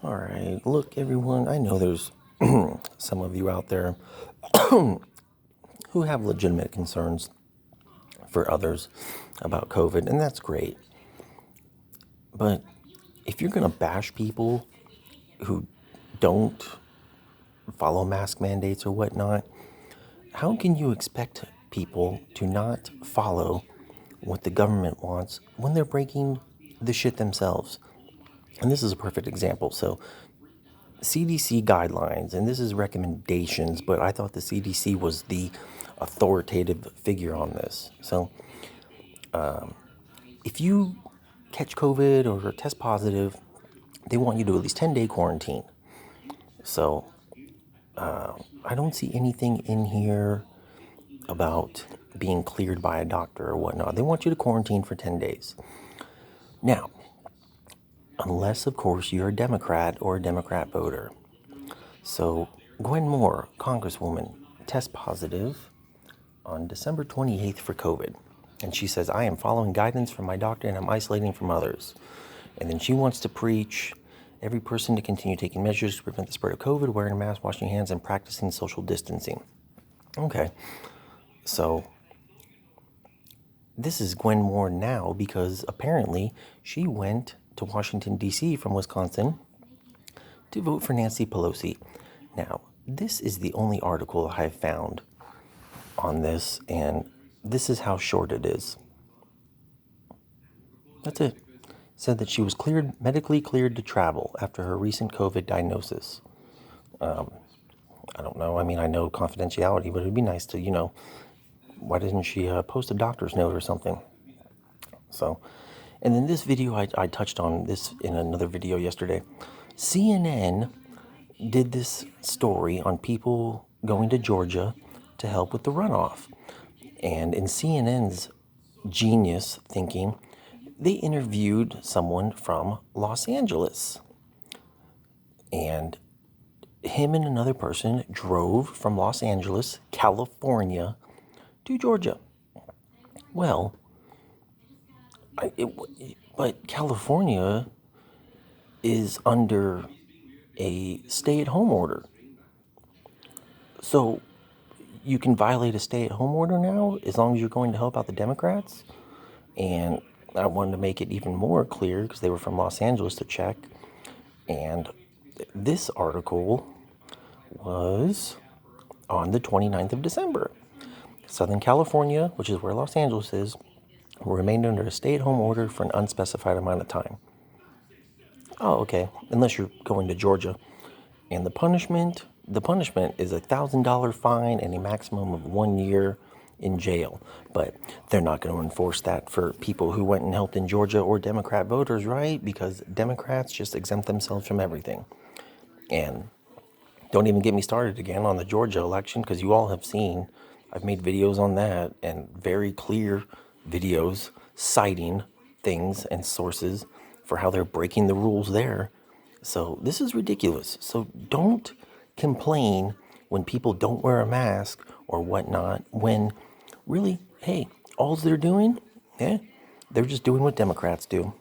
All right, look, everyone, I know there's some of you out there who have legitimate concerns for others about COVID, and that's great. But if you're going to bash people who don't follow mask mandates or whatnot, how can you expect people to not follow what the government wants when they're breaking the shit themselves? And this is a perfect example. So CDC guidelines, and this is recommendations, but I thought the CDC was the authoritative figure on this. So if you catch COVID or test positive, they want you to at least 10-day quarantine. So I don't see anything in here about being cleared by a doctor or whatnot. They want you to quarantine for 10 days. Now, unless, of course, you're a Democrat or a Democrat voter. So Gwen Moore, Congresswoman, tests positive on December 28th for COVID. And she says, I am following guidance from my doctor and I'm isolating from others. And then she wants to preach every person to continue taking measures to prevent the spread of COVID, wearing a mask, washing hands, and practicing social distancing. Okay, so this is Gwen Moore now because apparently she went to Washington, D.C. from Wisconsin to vote for Nancy Pelosi. Now, this is the only article I have found on this, and this is how short it is. That's it. Said that she was medically cleared to travel after her recent COVID diagnosis. I don't know. I mean, I know confidentiality, but it'd be nice to, why didn't she post a doctor's note or something? So, and then this video, I touched on this in another video yesterday. CNN did this story on people going to Georgia to help with the runoff. And in CNN's genius thinking, they interviewed someone from Los Angeles. And him and another person drove from Los Angeles, California, to Georgia. Well, but California is under a stay-at-home order. So you can violate a stay-at-home order now as long as you're going to help out the Democrats. And I wanted to make it even more clear because they were from Los Angeles to check. And this article was on the 29th of December. Southern California, which is where Los Angeles is, will remain under a stay-at-home order for an unspecified amount of time. Oh, okay. Unless you're going to Georgia. And the punishment is a $1,000 fine and a maximum of 1 year in jail. But they're not going to enforce that for people who went and helped in Georgia or Democrat voters, right? Because Democrats just exempt themselves from everything. And don't even get me started again on the Georgia election, because you all have seen, I've made videos on that and very clear videos citing things and sources for how they're breaking the rules there. So this is ridiculous. So don't complain when people don't wear a mask or whatnot, when really, hey, all they're doing, they're just doing what Democrats do.